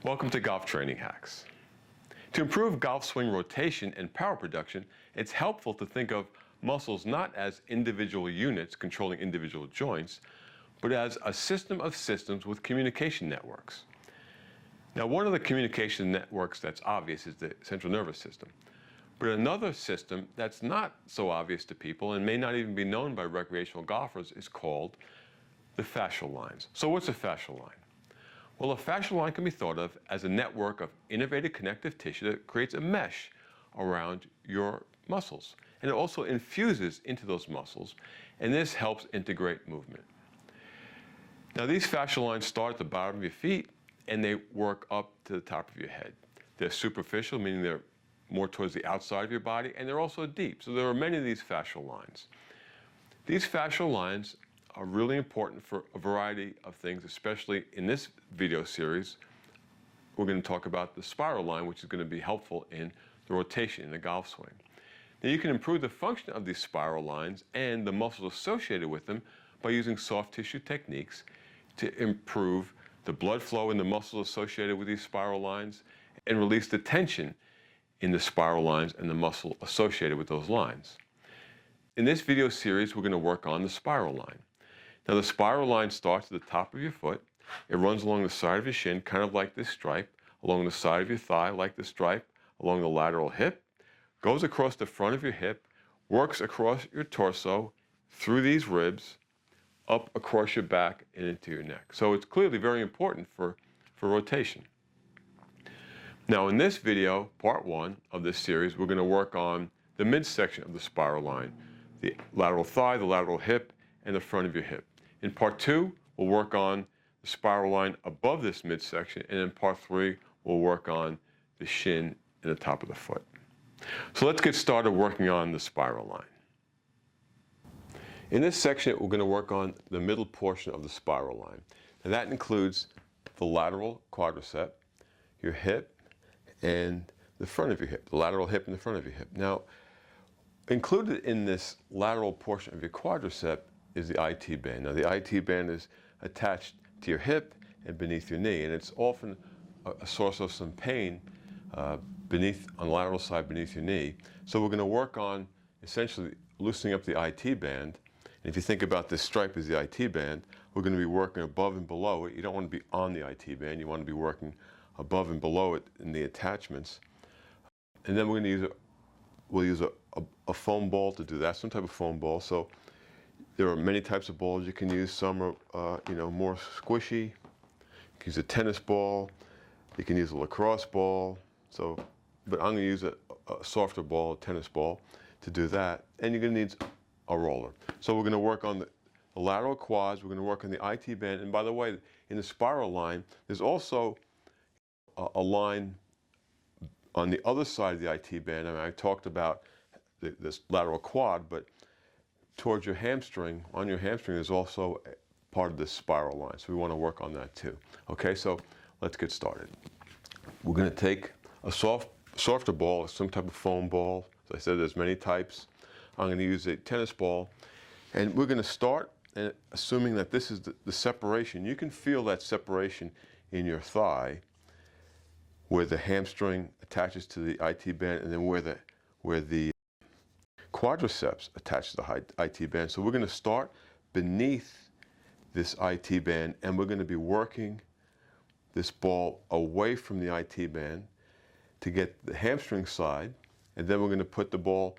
Welcome to Golf Training Hacks. To improve golf swing rotation and power production, it's helpful to think of muscles not as individual units controlling individual joints, but as a system of systems with communication networks. Now, one of the communication networks that's obvious is the central nervous system. But another system that's not so obvious to people and may not even be known by recreational golfers is called the fascial lines. So what's a fascial line? Well, a fascial line can be thought of as a network of innervated connective tissue that creates a mesh around your muscles. And it also infuses into those muscles, and this helps integrate movement. Now, these fascial lines start at the bottom of your feet, and they work up to the top of your head. They're superficial, meaning they're more towards the outside of your body, and they're also deep. So there are many of these fascial lines. These fascial lines are really important for a variety of things, especially in this video series. We're going to talk about the spiral line, which is going to be helpful in the rotation in the golf swing. Now, you can improve the function of these spiral lines and the muscles associated with them by using soft tissue techniques to improve the blood flow in the muscles associated with these spiral lines and release the tension in the spiral lines and the muscle associated with those lines. In this video series, we're going to work on the spiral line. Now, the spiral line starts at the top of your foot. It runs along the side of your shin, kind of like this stripe, along the side of your thigh, like the stripe, along the lateral hip, goes across the front of your hip, works across your torso, through these ribs, up across your back and into your neck. So it's clearly very important for rotation. Now, in this video, part one of this series, we're going to work on the midsection of the spiral line, the lateral thigh, the lateral hip, and the front of your hip. In part two, we'll work on the spiral line above this midsection, and in part three, we'll work on the shin and the top of the foot. So let's get started working on the spiral line. In this section, we're going to work on the middle portion of the spiral line. And that includes the lateral quadricep, your hip, and the front of your hip, the lateral hip and the front of your hip. Now, included in this lateral portion of your quadricep is the IT band. Now, the IT band is attached to your hip and beneath your knee, and it's often a source of some pain on the lateral side beneath your knee. So we're going to work on essentially loosening up the IT band. And if you think about this stripe as the IT band, we're going to be working above and below it. You don't want to be on the IT band. You want to be working above and below it in the attachments. And then we're going to use a foam ball to do that, some type of foam ball. So there are many types of balls you can use. Some are more squishy. You can use a tennis ball. You can use a lacrosse ball. But I'm going to use a softer ball, a tennis ball, to do that. And you're going to need a roller. So we're going to work on the lateral quads. We're going to work on the IT band. And by the way, in the spiral line, there's also a line on the other side of the IT band. I mean, I talked about this lateral quad, but towards your hamstring, on your hamstring, there's also part of this spiral line. So we want to work on that too. Okay, so let's get started. We're going to take a softer ball, some type of foam ball. As I said, there's many types. I'm going to use a tennis ball. And we're going to start assuming that this is the separation. You can feel that separation in your thigh where the hamstring attaches to the IT band and then where the quadriceps attach to the IT band. So we're going to start beneath this IT band, and we're going to be working this ball away from the IT band to get the hamstring side, and then we're going to put the ball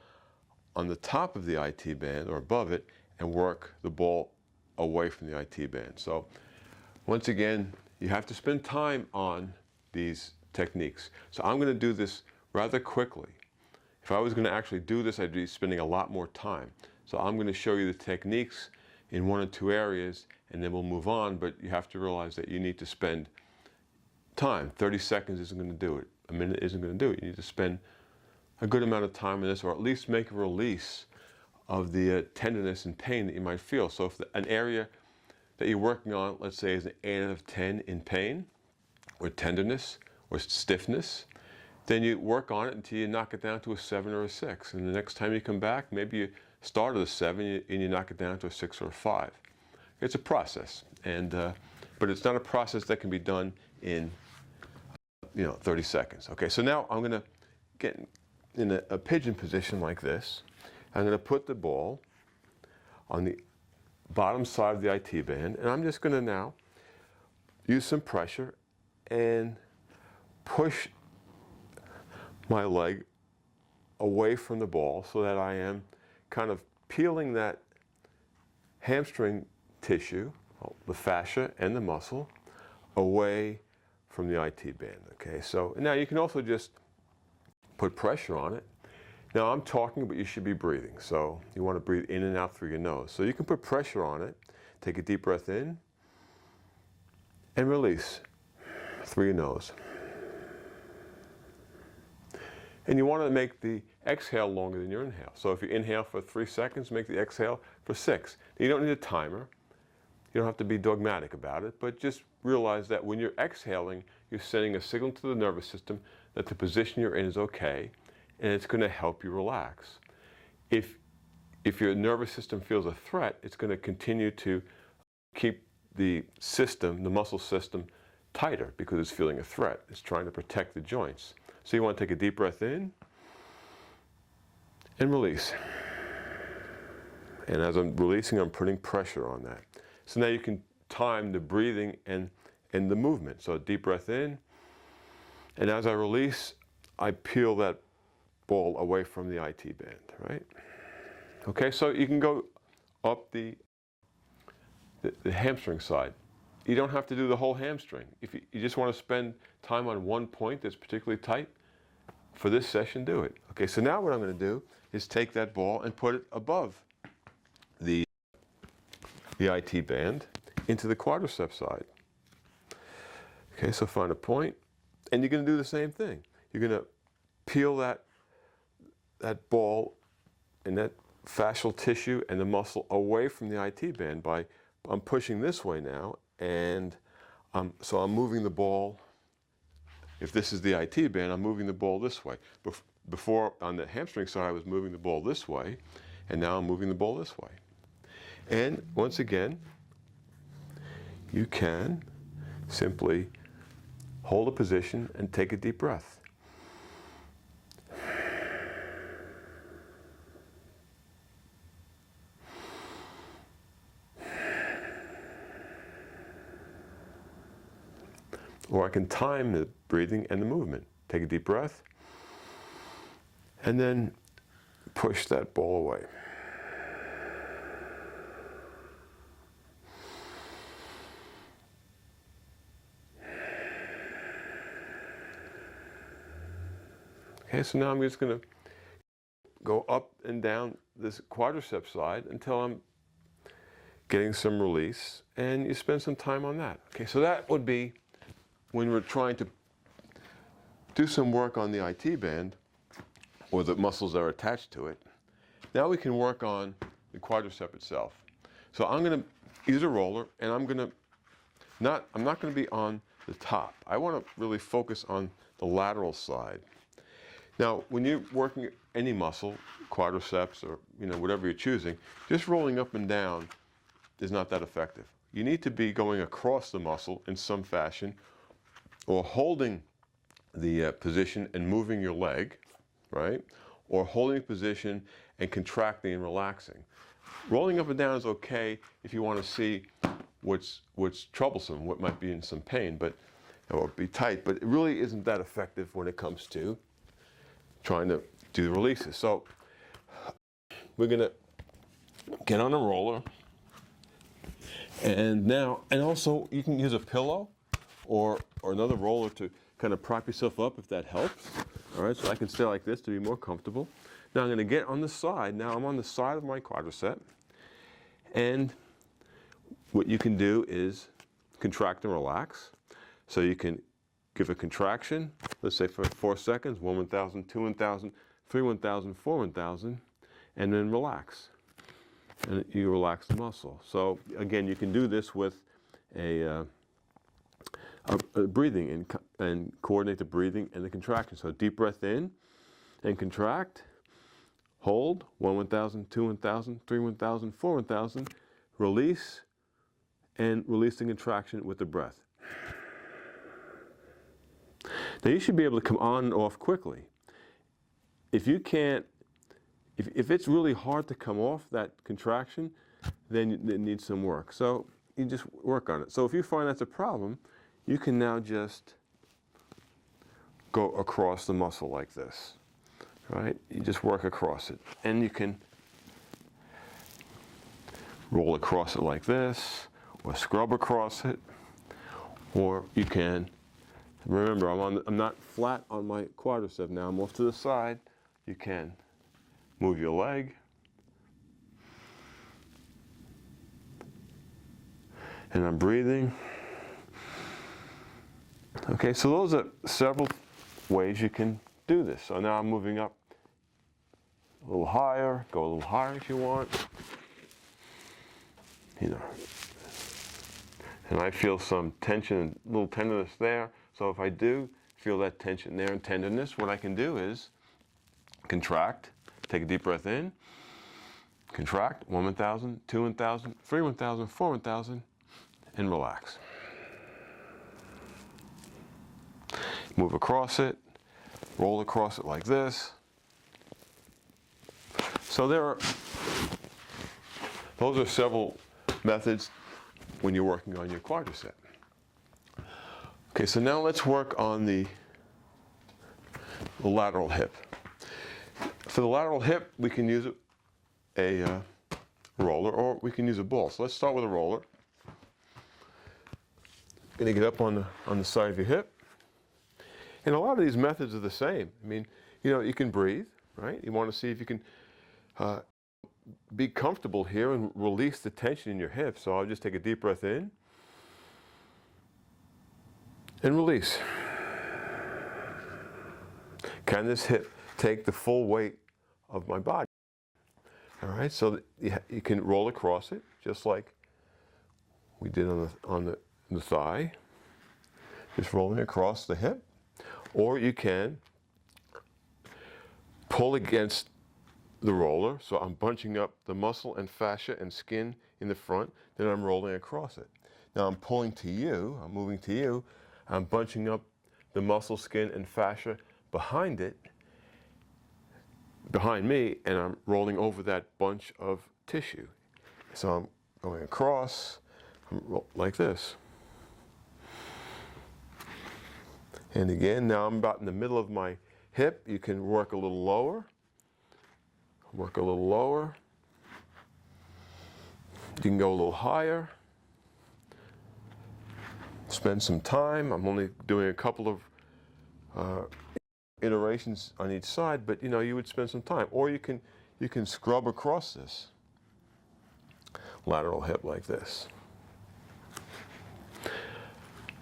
on the top of the IT band or above it and work the ball away from the IT band. So once again, you have to spend time on these techniques. So I'm going to do this rather quickly. If I was going to actually do this, I'd be spending a lot more time. So I'm going to show you the techniques in one or two areas, and then we'll move on, but you have to realize that you need to spend time. 30 seconds isn't going to do it. A minute isn't going to do it. You need to spend a good amount of time on this, or at least make a release of the tenderness and pain that you might feel. So if an area that you're working on, let's say, is an 8 out of 10 in pain, or tenderness, or stiffness, then you work on it until you knock it down to a 7 or a 6. And the next time you come back, maybe you start at a 7 and you knock it down to a 6 or a 5. It's a process, but it's not a process that can be done in 30 seconds. Okay, so now I'm going to get in a pigeon position like this. I'm going to put the ball on the bottom side of the IT band, and I'm just going to now use some pressure and push my leg away from the ball so that I am kind of peeling that hamstring tissue, the fascia and the muscle, away from the IT band. Okay, so now you can also just put pressure on it. Now I'm talking, but you should be breathing. So you want to breathe in and out through your nose. So you can put pressure on it. Take a deep breath in and release through your nose. And you want to make the exhale longer than your inhale. So if you inhale for 3 seconds, make the exhale for 6. You don't need a timer. You don't have to be dogmatic about it, but just realize that when you're exhaling, you're sending a signal to the nervous system that the position you're in is okay, and it's going to help you relax. If your nervous system feels a threat, it's going to continue to keep the system, the muscle system, tighter because it's feeling a threat. It's trying to protect the joints. So you want to take a deep breath in and release. And as I'm releasing, I'm putting pressure on that. So now you can time the breathing and the movement. So deep breath in, and as I release, I peel that ball away from the IT band, right? Okay, so you can go up the hamstring side. You don't have to do the whole hamstring. If you just want to spend time on one point that's particularly tight, for this session, do it. Okay, so now what I'm going to do is take that ball and put it above the IT band into the quadriceps side. Okay, so find a point, and you're going to do the same thing. You're going to peel that ball and that fascial tissue and the muscle away from the IT band by, I'm pushing this way now, and so I'm moving the ball. If this is the IT band, I'm moving the ball this way. Before, on the hamstring side, I was moving the ball this way, and now I'm moving the ball this way. And once again, you can simply hold a position and take a deep breath. Or I can time the breathing and the movement. Take a deep breath, and then push that ball away. Okay, so now I'm just going to go up and down this quadriceps side until I'm getting some release, and you spend some time on that. Okay, so that would be when we're trying to do some work on the IT band or the muscles that are attached to it. Now we can work on the quadricep itself. So I'm going to use a roller, and I'm not going to be on the top. I want to really focus on the lateral side. Now, when you're working any muscle, quadriceps or whatever you're choosing, just rolling up and down is not that effective. You need to be going across the muscle in some fashion, or holding the position and moving your leg, right? Or holding a position and contracting and relaxing. Rolling up and down is okay if you want to see what's troublesome, what might be in some pain, or be tight, but it really isn't that effective when it comes to trying to do the releases. So we're going to get on a roller, and also you can use a pillow or another roller to kind of prop yourself up if that helps. All right, so I can stay like this to be more comfortable. Now I'm going to get on the side. Now I'm on the side of my quadricep, and what you can do is contract and relax. So you can give a contraction, let's say for 4 seconds, 1 1,000, 2 1,000, 3 1,000, 4 1,000, and then relax. And you relax the muscle. So again, you can do this with a breathing and coordinate the breathing and the contraction. So deep breath in and contract, hold, 1 1,000, 2 1,000, 3 1,000, 4 1,000, release, and release the contraction with the breath. Now you should be able to come on and off quickly. If you can't, if it's really hard to come off that contraction, then it needs some work. So you just work on it. So if you find that's a problem, you can now just go across the muscle like this, right? You just work across it. And you can roll across it like this, or scrub across it, or you can, remember, I'm not flat on my quadricep now, I'm off to the side. You can move your leg, and I'm breathing. Okay, so those are several ways you can do this. So now I'm moving up a little higher, go a little higher if you want. You know, and I feel some tension, a little tenderness there. So if I do feel that tension there and tenderness, what I can do is contract, take a deep breath in, contract, 1 1,000, 2 1,000, 3 1,000, 4 1,000, and relax. Move across it, roll across it like this. So those are several methods when you're working on your quadricep. Okay, so now let's work on the lateral hip. For the lateral hip, we can use a roller, or we can use a ball. So let's start with a roller. Going to get up on the side of your hip. And a lot of these methods are the same. I mean, you know, you can breathe, right? You want to see if you can be comfortable here and release the tension in your hips. So I'll just take a deep breath in and release. Can this hip take the full weight of my body? All right, so you can roll across it just like we did on the thigh, just rolling across the hip. Or you can pull against the roller, so I'm bunching up the muscle and fascia and skin in the front, then I'm rolling across it. Now I'm pulling to you, I'm moving to you, I'm bunching up the muscle, skin, and fascia behind it, behind me, and I'm rolling over that bunch of tissue. So I'm going across, like this. And again, now I'm about in the middle of my hip. You can work a little lower. Work a little lower. You can go a little higher. Spend some time. I'm only doing a couple of iterations on each side, but you know, you would spend some time. Or you can scrub across this lateral hip like this.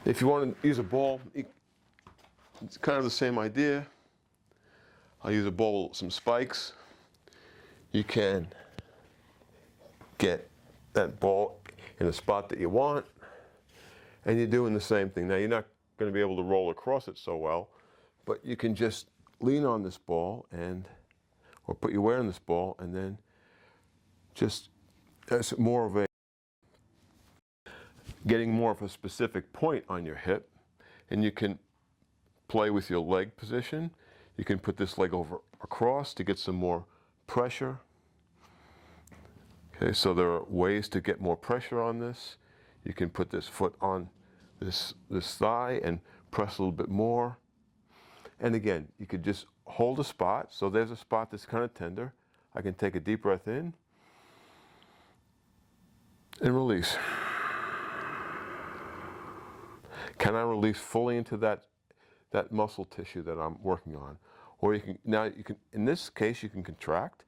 If you want to use a ball, it's kind of the same idea. I'll use a ball with some spikes. You can get that ball in a spot that you want, and you're doing the same thing. Now, you're not going to be able to roll across it so well, but you can just lean on this ball or put your weight on this ball, and then just as more of getting more of a specific point on your hip, and you can play with your leg position. You can put this leg over across to get some more pressure. Okay, so there are ways to get more pressure on this. You can put this foot on this thigh and press a little bit more. And again, you could just hold a spot. So there's a spot that's kind of tender. I can take a deep breath in and release. Can I release fully into that muscle tissue that I'm working on? Or you can, in this case, you can contract,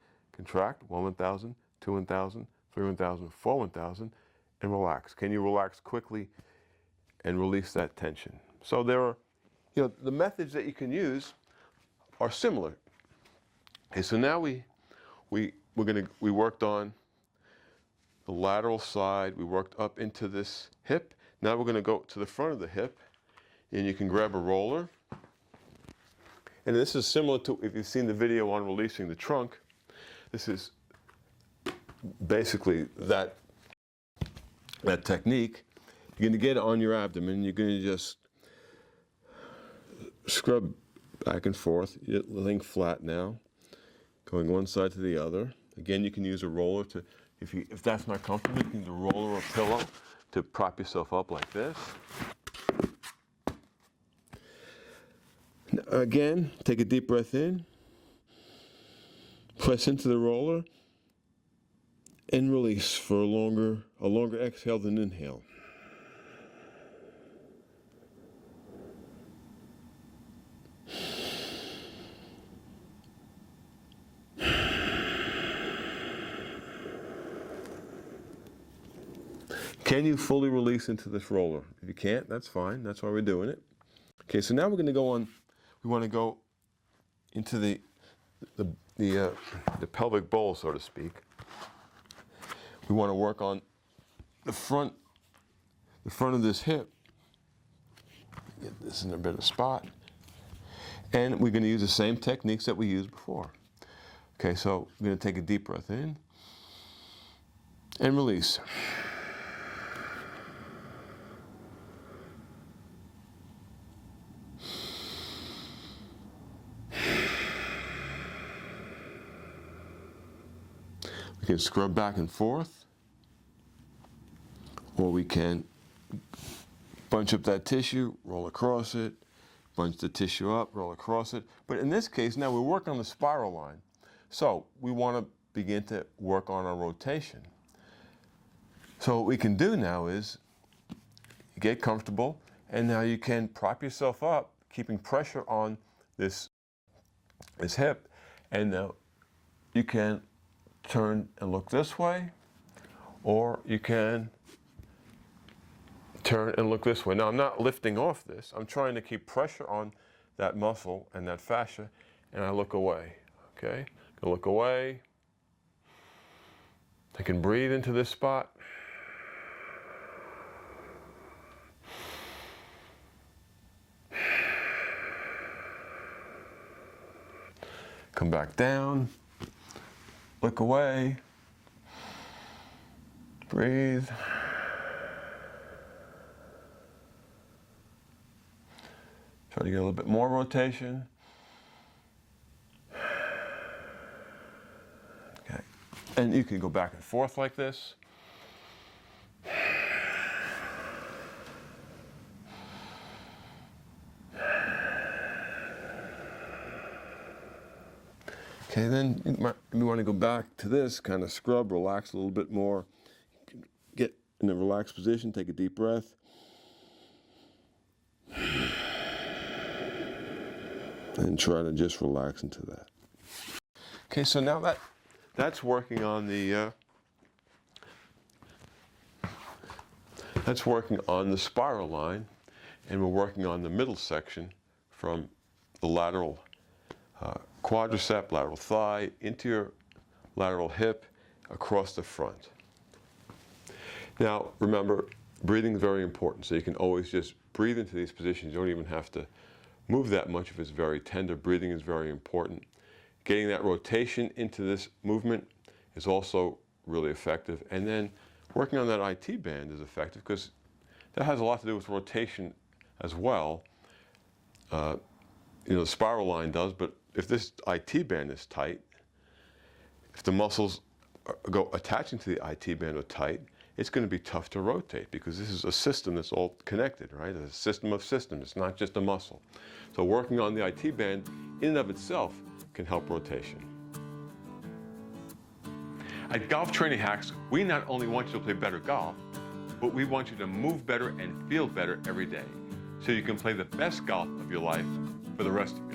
1 1,000, 2 1,000, 3 1,000, 4 1,000, and relax. Can you relax quickly and release that tension? So there are, you know, the methods that you can use are similar. Okay, so now we worked on the lateral side, we worked up into this hip. Now we're going to go to the front of the hip, and you can grab a roller. And this is similar to, if you've seen the video on releasing the trunk, this is basically that technique. You're going to get it on your abdomen. You're going to just scrub back and forth, laying flat now, going one side to the other. Again, you can use a roller to, if that's not comfortable, you can use a roller or a pillow to prop yourself up like this. Now, again, take a deep breath in, press into the roller, and release for a longer exhale than inhale. Can you fully release into this roller? If you can't, that's fine. That's why we're doing it. Okay, so now we're going to go on. We want to go into the pelvic bowl, so to speak. We want to work on the front of this hip. Get this in a better spot. And we're going to use the same techniques that we used before. Okay, so we're going to take a deep breath in and release. We can scrub back and forth, or we can bunch up that tissue, roll across it, bunch the tissue up, roll across it. But in this case, now we're working on the spiral line. So we want to begin to work on our rotation. So what we can do now is get comfortable, and now you can prop yourself up, keeping pressure on this hip, and now you can turn and look this way, or you can turn and look this way. Now I'm not lifting off this. I'm trying to keep pressure on that muscle and that fascia, and I look away, okay? I look away. I can breathe into this spot. Come back down. Look away, breathe. Try to get a little bit more rotation. Okay, and you can go back and forth like this. Okay, then you want to go back to this, kind of scrub, relax a little bit more. Get in a relaxed position, take a deep breath. And try to just relax into that. Okay, so now that's working on the spiral line, and we're working on the middle section from the lateral quadricep, lateral thigh, into your lateral hip, across the front. Now, remember, breathing is very important, so you can always just breathe into these positions. You don't even have to move that much if it's very tender. Breathing is very important. Getting that rotation into this movement is also really effective. And then working on that IT band is effective because that has a lot to do with rotation as well. The spiral line does, but if this IT band is tight, if the muscles attaching to the IT band are tight, it's going to be tough to rotate because this is a system that's all connected, right? It's a system of systems. It's not just a muscle. So working on the IT band in and of itself can help rotation. At Golf Training Hacks, we not only want you to play better golf, but we want you to move better and feel better every day so you can play the best golf of your life for the rest of your life.